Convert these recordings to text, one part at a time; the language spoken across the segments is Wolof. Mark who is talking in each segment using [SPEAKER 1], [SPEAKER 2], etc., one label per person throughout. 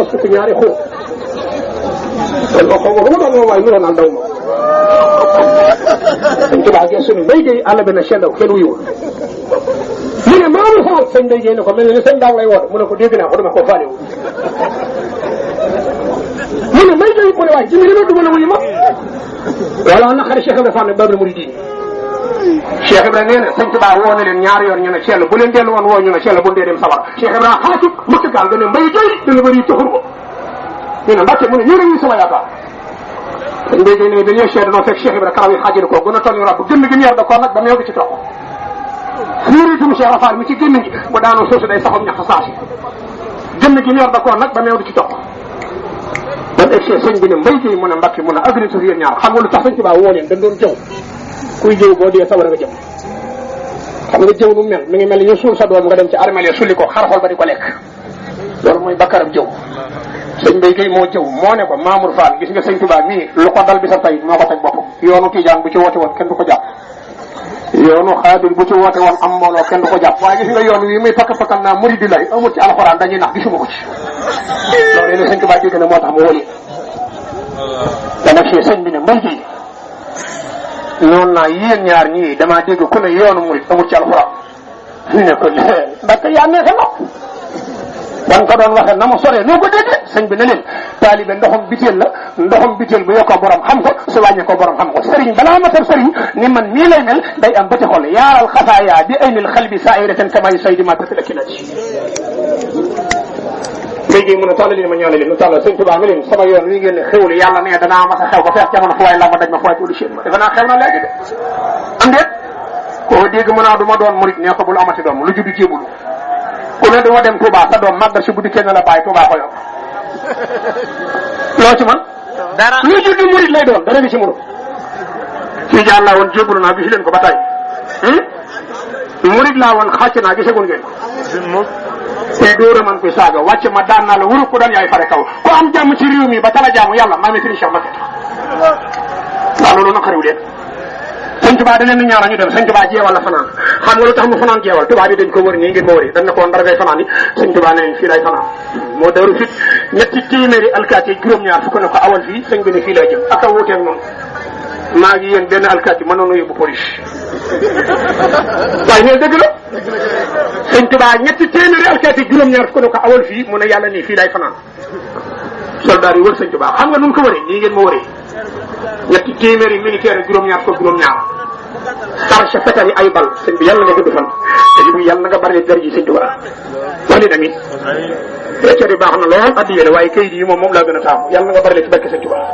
[SPEAKER 1] xos ko ñaari xóot kon moo xaw ma ko doon waaye lu naan daw ma sëñ Tuubaa geesu ni Mbaye Gueye àll bi na sendaw kenn wuyuwul mu ne Mamadou Fall sëñ Mbaye Gueye ne ko mel ne sëñ Daaw lay woote mu ne ko dégg naa ko dama ko faalewu mu ne Mbaye Gueye mu ne waaye ji mi dama duma la wuyu ma wala naqari Cheikh Ibrahima Fall Babul Mouridine Cheikh Ibrahima nee na sëñ Tuubaa woo na leen ñaari yoon ñu ne Thiel bu leen dellu woon woo ñu ne Thiel bu ndee dem sawar Cheikh Ibrahima xaatu mëkk gaal ga ne Mbaye Gueye dana bëri taxul ko ñu ne Mbacke mu ne ñu ne ñu sama yaakaar sëñ Mbaye Gueye ne dañuy Cheikh danoo fekk Cheikh Ibrahima karaw yi xaajal ko gën a toll ñu rab gën gi ñeer da ko nag ba meew di ci toq fiiritum Cheikh Fall mi ci génn gi bu daanoo soosu day saxam ñax saasi gën gi ñeer da ko nag ba meew di ci toq ban egg sëñ bi ne Mbaye Gueye mu ne Mbacke mu ne agriculture yéen ñaar xam nga lu tax sëñ Tuubaa woo leen dañ doon jëw kuy jëw boo dee sawar nga jëm xam nga jëw lu mel mi ngi mel ni ñu suul sa doom nga dem ci armeel sulli ko xarxol ba di ko lekk loolu mooy bakkaram jëw sëñ Mbaye Gueye moo jëw moo ne ko Mamour Fall gis nga sëñ Tuubaa mii lu ko dal bi sa tey moo ko teg boppam yoonu Tijaan bu ci woote woon kenn du ko jàpp yoonu Xaadir bu ci woote woon am mbooloo kenn du ko jàpp waaye gis nga yoon wi muy pakk-pakkal naa muridi lay amul ci alxuraan dañuy nax gisuma ko ci loolu la sëñ Tuubaa dégg na moo tax mu wóoli te nag si sëñ bi ne Mbaye Gueye noonu naa yéen ñaar ñii damaa dégg ku ne yoonu murid amul ci alxuraan ne ko ndax yaa neexe nopp dan ko doon waxee na mu soree noo ko déggee sëñ bi ne leen taalibe ndoxum biteel la ndoxum biteel bu yokkoo borom xam ko su wàññee ko borom xam ko sëriñ balaa ma tar sëriñ ni man mii lay mel day am bëti xol yaaral xafaaya bi aynil xalbi saa'iratan kama saydi ma tatil akinati léegi mën a tàllali ma ñaanal leen nu tàllal sëñ Tuubaa mi leen sama yoon wi ngeen ne xewlu yàlla ne danaa mas a xew ba feex jamono fu waay la ma daj ma fu waay tuuti seen ma defe naa xew na léegi de am déet koo dégg mën naa du ma doon murit nee ko bul amati doom lu juddu jébulu ku ne duma dem Touba sa doom màggal si guddi kenn la bàyyi Touba ko yor loo ci man dara lu juddu murit lay doon dara gi ci mënu fii jaar laa woon jébulu naa gis leen ko ba tey murit laa woon xàcc naa gisagun ngeen te dóora man koy saaga wàcc ma daan naa la wuru ko daan yaay fare kaw ku am jàmm ci réew mi ba tala jàmm yàlla maa ngi Cheikh Mbacké waaw loolu naqariw leen sëñ Tuubaa da leen ni ñaara ñu dem sëñ Tuubaa jeewal la fanaan xam nga lu tax mu fanaan jeewal tubaab yi dañ ko wër nii ngeen ma wëri dañ ne ko ndar ngay fanaan yi sëñ Tuubaa ne leen fii lay fanaan moo daru fit ñetti téeméeri alkaati juróom-ñaar fukk ne ko awal fii sëñ bi ne fii lay jëm ak a wuuteeg moom maa ngi yéen benn alkaati mënoon a yóbbu police waaye ne dëgg la sëñ Tuubaa ñetti téeméeri alkaati juróom-ñaar fukk ne ko awal fii mu ne yàlla nii fii lay fanaan soldat yi wër sëñ Tuubaa xam nga nun ko wëree nii ngeen ma wëree ñetti téeméeri militaire juróom-ñaar fukk juróom-ñaar charge fetal yi ay bal sëñ bi yàlla nga gudd fan te bi yàlla nga bari dara ji sëñ Tuubaa wax ni tamit lecture yi baax na lool addiye la waaye kayit yi moom laa gën a taamu yàlla nga bari ci barke sëñ Tuubaa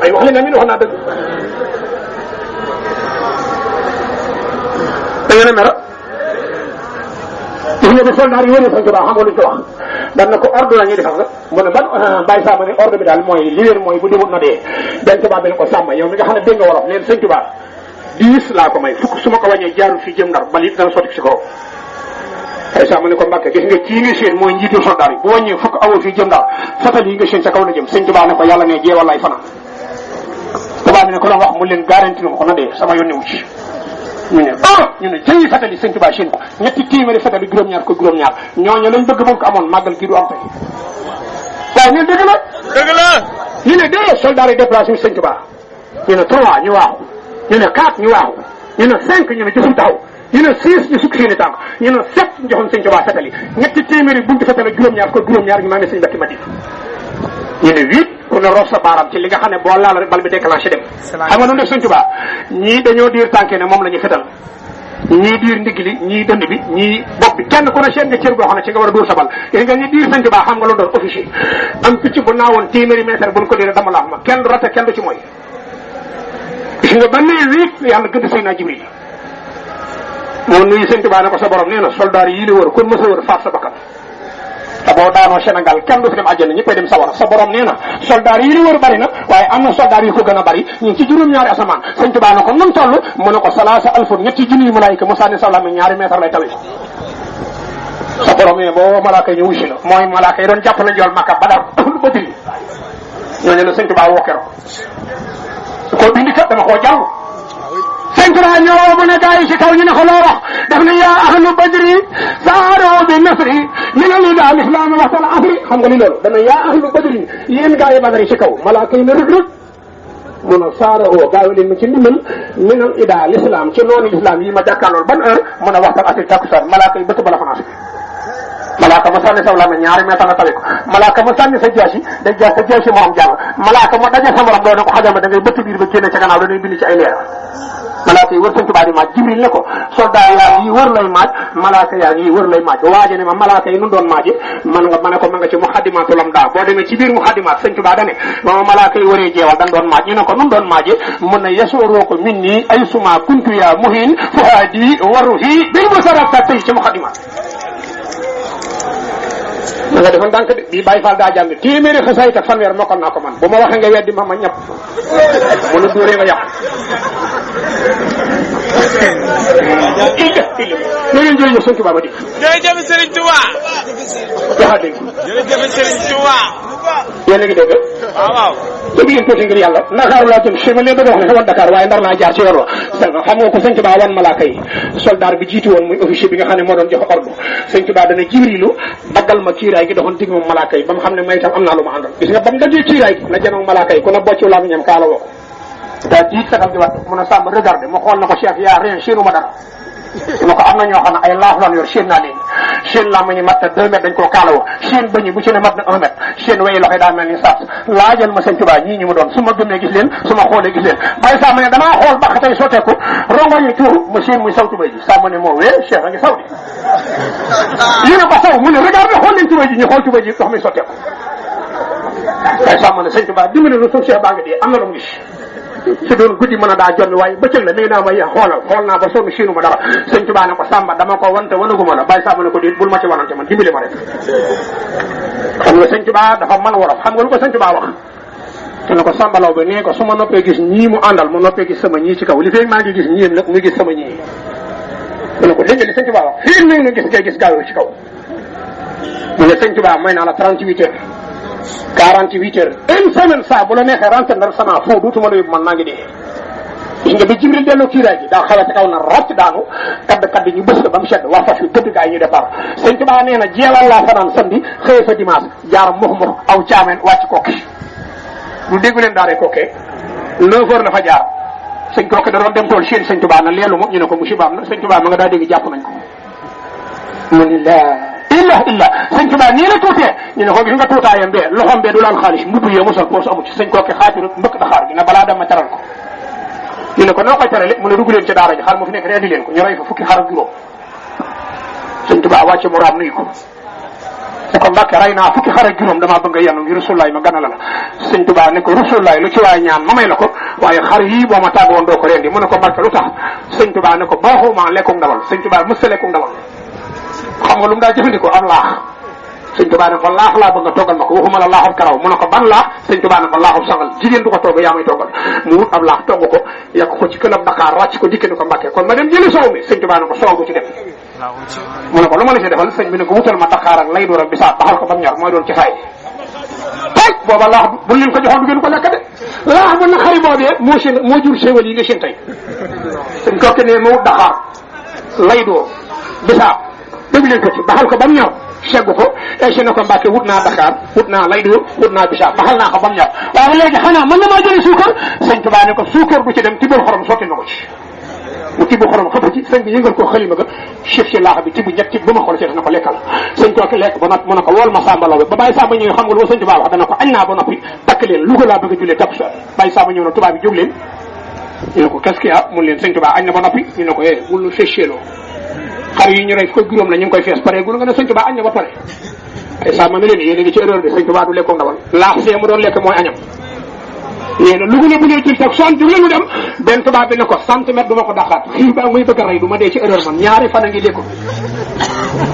[SPEAKER 1] ay wax ni tamit wax naa dëgg da ngeen a mer gis nga bi soldat yi wëree sëñ Tuubaa xam nga luñ ko wax dan na ko ordre la ñuy defal nga mu ne ban bàyyi sàmm ne ordre bi daal mooy li wér mooy bu demut na dee benn tubaab bi ne ko sàmm yow mi nga xam ne dégg nga wolof neen sëñ Tuubaa 10 laa ko may fukk su ma ko wàññee jaarul fii jëm ndar bal it dana sotti ci kaw bàyyi sàmm ne ko Mbàkke gis nga kii nga seen mooy njiitu soldat yi bu wàññee fukk awul fii jëm ndar fatal yi nga seen ca kaw la jëm sëñ Tuubaa ne ko yàlla ne jeewal lay fanaan tubaab bi ne ko la wax mu leen garanti na ma ko na dee sama yónni wu ci ñu ne ñu ne jëyi fatali sëñ Tuubaa seen ko ñetti téeméeri fatali juróom-ñaar ko juróom-ñaar ñooñu lañ bëgg moom ko amoon màggal gi du am tey waaye ñun dëgg la dëgg la ñu ne 2 soldats yi déplacé wu sëñ Tuubaa ñu ne 3 ñu waaxu ñu ne 4 ñu waaxu ñu ne 5 ñu ne jësul taxaw ñu ne 6 ñu sukk seeni tànk ñu ne 7 ñu joxoon sëñ Tuubaa fatali ñetti téeméeri buntu fatali juróom-ñaar ko juróom-ñaar ñu maa ngi sëñ Mbàkke Madina ñu ne 8 ku ne roof sa baaram ci li nga xam ne boo laal rek bal bi déclenché dem xam nga nu def sëñ Tuubaa ñii dañoo diir tànke ne moom la ñu fetal ñii diir ndigg li ñii dënd bi ñii bopp bi kenn ku ne seen nga cër boo xam ne ci nga war a dóor sa bal yéen nga ñi diir sëñ Tuubaa xam nga lu doon officier am picc bu naawoon téeméeri mètre buñ ko diire dama la ma kenn du rate kenn du ci mooy gis nga ba nee wii yàlla gëdd Seydina Jibril moo nuyu sëñ Tuubaa ne ko sa borom nee na soldat yi la wër kon mësa wër faat sa bakkan te boo daanoo Sénégal kenn du fi dem àjjana ñëppay dem sawara sa borom nee na soldat yi li wër bari na waaye am na soldat yu ko gën a bari ñu ngi ci juróom-ñaari asamaan sëñ Tuubaa na ko nun toll mu ne ko salaasa alfun ñetti junniy malaayika mu sànni sawla mi 2 mètre lay tawi sa borom nee boo malaaka yi ñu wusi la mooy malaaka yi doon jàpp na njool Makka Badar lu ba diri ñooñu la sëñ Tuubaa woo keroog su ko bindi kat dama koo jàng sëñ Tuubaa ñoo mu ne gaa yi ci kaw ñu ne ko loo wax daf ne yaa ahlu badri saaro bi nasri ñu ne lii daal islam waxtaan afri xam nga li loolu dana yaa ahlu badri yéen gaa yi badri ci kaw malaaka yi ne rëg rëg mun a saara oo gaaw leen ma ci ndimbal minal ida l'islam ci noonu l'islam yi ma jàkkaarlool ban heure mun a waxtaan afri takkusaan malaaka yi bëtt bala fanaas malaaka ma sànni saw la ma ñaari meetar la tawi ko malaaka ma sànni sa jaasi day jaas sa jaasi morom jàll malaaka ma daje sa morom doo ne ko xajal ma da ngay bëtt biir ba génne ca gannaaw danay bind ci ay leer malaaka yi wër sëñ Tuubaa di maaj Jibril ne ko soldat yaa ngi wër lay maaj malaaka yaa ngi wër lay maaj waaje ne ma malaaka yi nun doon maaje man nga ma ne ko ma nga ci muxaddimaatu lam daa boo demee ci biir muxaddimaat sëñ Tuubaa dane ba ma malaaka yi wëree jeewal dan doon maaj ñu ne ko nun doon maaje mun na yasooroo ko min nii ay suma kuntu yaa muhin fuhaadi waruhi bil musarata tey ci muxaddimaat ma nga defoon ndànk de bii Baye Fall daa jàng téeméeri xasaayit ak fanweer mokkal naa ko man bu ma waxee nga weddi ma ñëpp mu la dóoree nga yàq leen jërëjëf sëñ Tuubaa ma di
[SPEAKER 2] jërëjëf Sëriñ Tuubaa
[SPEAKER 1] waxaa dégg
[SPEAKER 2] jërëjëf Sëriñ Tuubaa
[SPEAKER 1] yéen a ngi dégg
[SPEAKER 2] waaw
[SPEAKER 1] dégg ngeen tuuti ngir yàlla Ndakaaru laa jëm si ma leen bëgg a wax ne sa wan Dakar waaye ndar laa jaar ci yoon wa xam nga ko sëñ Tuubaa wan malaaka yi soldat bi jiitu woon muy officier bi nga xam ne moo doon joxe ordre sëñ Tuubaa dana Jibrilu daggal ma kiiraay gi doxoon digg moom malaaka yi ba mu xam ne may itam am naa lu ma àndal gis nga ba mu dajee kiiraay gi na janoog malaaka yi ku ne bocciw laa mi ñam kaala woo ko daa diit satal di wat mun a sàmm regardé mu xool na ko chef yaa rien séenu ma dara ma ko am na ñoo xam ne ay laaf lan yor seen naa leen seen laa ma ñu mat na 2 mètres dañ koo kaalawoo seen bëñ bu ci ne mat na 1 mètre seen wayi loxo daa mel ni saas laajal ma sëñ Tuubaa ñii ñu mu doon su ma gëmee gis leen su ma xoolee gis leen bàyyi saa ma ne damaa xool bàq tey sotteeku rongo yi tuuru ma seen muy saw tubay ji saa ma ne moo wee chef a ngi saw di ñu ne ko saw mu ne regardé xool leen tubay ji ñu xool tubay ji ndox mi sotteeku bàyyi saa ma ne sëñ Tuubaa dimbali lu suuf chef baa ngi dee am na lu mu gis su doon guddi mën a daa jonni waaye bëccëg la mi ngi naa ma yéex xool naa ba sonn siinu ma dara sëñ Tuubaa ne ko Samba dama ko wante wanaguma la bàyyi Samba ne ko déet bul ma ci wanante man dimbali ma rek xam nga sëñ Tuubaa dafa man wolof xam nga lu ko sëñ Tuubaa wax te ne ko Samba Law ba nee ko su ma noppee gis ñii mu àndal mu noppee gis sama ñii ci kaw li fekk maa ngi gis ñii nag muy gis sama ñii mu ne ko dégg nga li sëñ Tuubaa wax fii na nga gis ngay gis gaaw ci kaw mu ne sëñ Tuubaa may naa la 38 heures 48 heures une semaine saa bu la neexee rentré ndar sama foo duutuma la yóbbu man maa ngi dee gis nga bi Jibril delloo kiiraay gi daa xawee ci kaw na rocc daanu kadd ñu bës ko ba mu sedd waa fas yu tëdd gaa yi ñu départ sëñ Tuubaa nee na jeelal laa fanaan samedi xëye fa dimanche jaar mux aw caameen wàcc kokki lu déggu leen daaree kokkee 9 heures la fa jaar sëñ kokki da doon dem tool seen sëñ Tuubaa na leelu ma ñu ne ko musibaam na sëñ Tuubaa ma nga daa dégg jàpp nañ ko mu ni la illa sëñ Tuubaa nii la tuutee ñu ne ko gis nga tuutaayam bee loxoom bee du laal xaalis mbubb yee mosal poos amu ci sëñ kooki xaatiru mbëkk daxaar gi na balaa dem ma teral ko ñu ne ko noo koy terale mu ne dugg leen ci daara ji xar mu fi nekk rendi leen ko ñu rey fa fukki xar ak juróom sëñ Tuubaa wàcce mu raam nuyu ko ne ko Mbàkke rey naa fukki xar ak juróom damaa bëgg a yenu ngi Rasulullaay ma gana la sëñ Tuubaa ne ko Rasulullaay lu ci waay ñaan ma may la ko waaye xar yii boo ma tàggoon doo ko rendi mu ne ko Mbàkke lu tax sëñ Tuubaa ne ko baaxuma lekkum ndawal sëñ Tuubaa mës sa lekkum ndawal xam nga lu mu daa jëfandikoo am laax sëñ Tuubaa ne ko laax laa bëgg nga toggal ma ko waxuma la laaxub karaw mu ne ko ban laax sëñ Tuubaa ne ko laaxub sangal jigéen du ko togg yaa may toggal mu wut ab laax togg ko yàq ko ci këlab Dakar ràcc ko dikke ni ko Mbàkke kon ma dem jëli soow mi sëñ Tuubaa ne ko soow du ci dem mu ne ko lu ma la ci defal sëñ bi ne ko wutal ma Dakar ak lay door ak bisaab baxal ko ba mu ñor mooy doon ci fay tey booba laax bu leen ko joxoon du ngeen ko lekk de laax bu na xari boobee moo jur séewal yi nga seen tey sëñ kokki ne ma wut Dakar lay door bisaab dégg leen ko ci baxal ko ba mu ñor segg ko esi na ko Mbàkke wut naa Dakar wut naa lay dóor wut naa bisaab baxal naa ko ba mu ñor waaye léegi xanaa mën na maa jëlee suukar sëñ Tuubaa ne ko suukar du ci dem tibbal xorom sotti na ko ci mu tibb xorom xëpp ci sëñ bi yëngal ko xalima ga chef ci laax bi tibb ñett tibb ba ma xool ci na ko lekkal sëñ kooki lekk ba noppi mu ne ko wool ma Samba Law ba bàyyi Samba ñëw xam nga lu sëñ Tuubaa wax dana ko añ naa ba noppi takk leen Louga laa bëgg a jullee takku sa bàyyi Samba ñëw na Tuubaa bi jóg leen ñu ne ko qu'est-ce qu'il y a mun leen sëñ Tuubaa añ na ba noppi ñu ne ko bul nu fécheloo xar yi ñu rey ko juróom la ñu ngi koy fees pare gulu nga ne sëñ Tuubaa añ na ba pare ay Samba ne leen yéen a ngi ci erreur de sëñ Tuubaa du lekkoog ndawal laax see mu doon lekk mooy añam nee na Louga la bu dee jël tak sant jóg leen dem benn tubaab bi ne ko centimètre du ma ko daxaat xiif baa muy bëgg a rey du ma dee ci erreur man ñaari fan a ngi lekko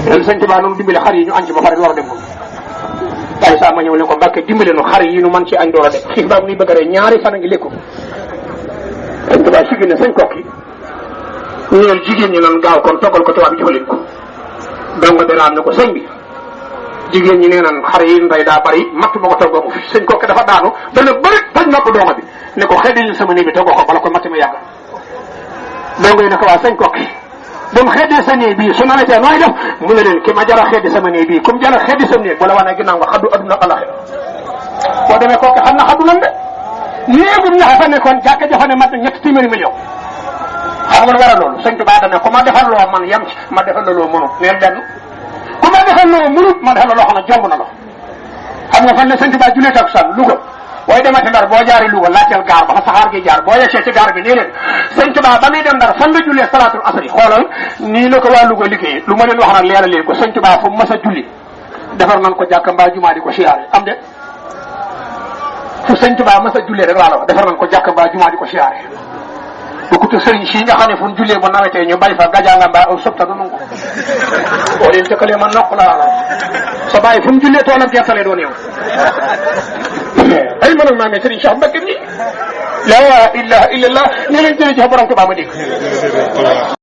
[SPEAKER 1] len sëñ Tuubaa noonu dimbale xar yi ñu añ ci ba pare door a dem ko ay Samba ñëw leen ko Mbàkke dimbale nu xar yi nu man ci añ door a dem xiif baa muy bëgg a rey ñaari fan a ngi lekko sëñ Tuubaa sigi ne sëñ kokki ñeel jigéen ñi nan gaaw kon toggal ko tubaab bi jox leen ko donc daraam ne ko sëñ bi jigéen ñi nee nan xar yi ndey daa bari matt ma ko toggoo mu fi sëñ kokki dafa daanu dana bëri toj nopp dooma bi ne ko xëy sama néeg bi toggoo ko bala ko matt ma yàgg ndongo yi ne ko waa sëñ kokki bu mu xeddee sa néeg bii su ma la tee nooy def mu ne leen ki ma jara xeddi sama néeg bii comme jara xeddi sa néeg wala wane ginnaaw nga xaddu adduna alaxira boo demee kooku xam na xaddu lan de néegum ñaxa fa nekkoon jàkka jafa ne mat na 3 téeméeri million xam nga lu war a loolu sëñ Tuubaa dana ku ma defal loo man yem ci ma defal la loo mënut neel benn ku ma defal loo mënut ma defal la loo xam ne jomb na la xam nga fan ne sëñ Tuubaa julee takkusaan Louga waaye demati Ndar boo jaaree Louga laajteel gaar ba fa saxaar gi jaar boo yegsee ci gaar bi nii leen sëñ Tuubaa ba muy dem Ndar fan la jullee salaatul asri xoolal nii la ko waa Louga liggéey lu ma leen wax nag leeral leen ko sëñ Tuubaa fu mu mas a julli defar nañ ko jàkka mbaa jumaa di ko siyaare am de fu sëñ Tuubaa mas a jullee rek laa la wax defar nañ ko jàkka mbaa jumaa di ko siyaare bokkut sëriñ si nga xam ne fu ñu jullee ba nawetee ñu bay fa gajaanga mbaa aw sëbta du nangu boo leen tëkkalee ma noq la sa bàyyi fu mu jullee toolam gerte lay doon yow ay mënal maa ngi sëriñ Cheikh Mbacke ni la ilaha illallah ñu leen jëlee ci borom Tuubaa ma dégg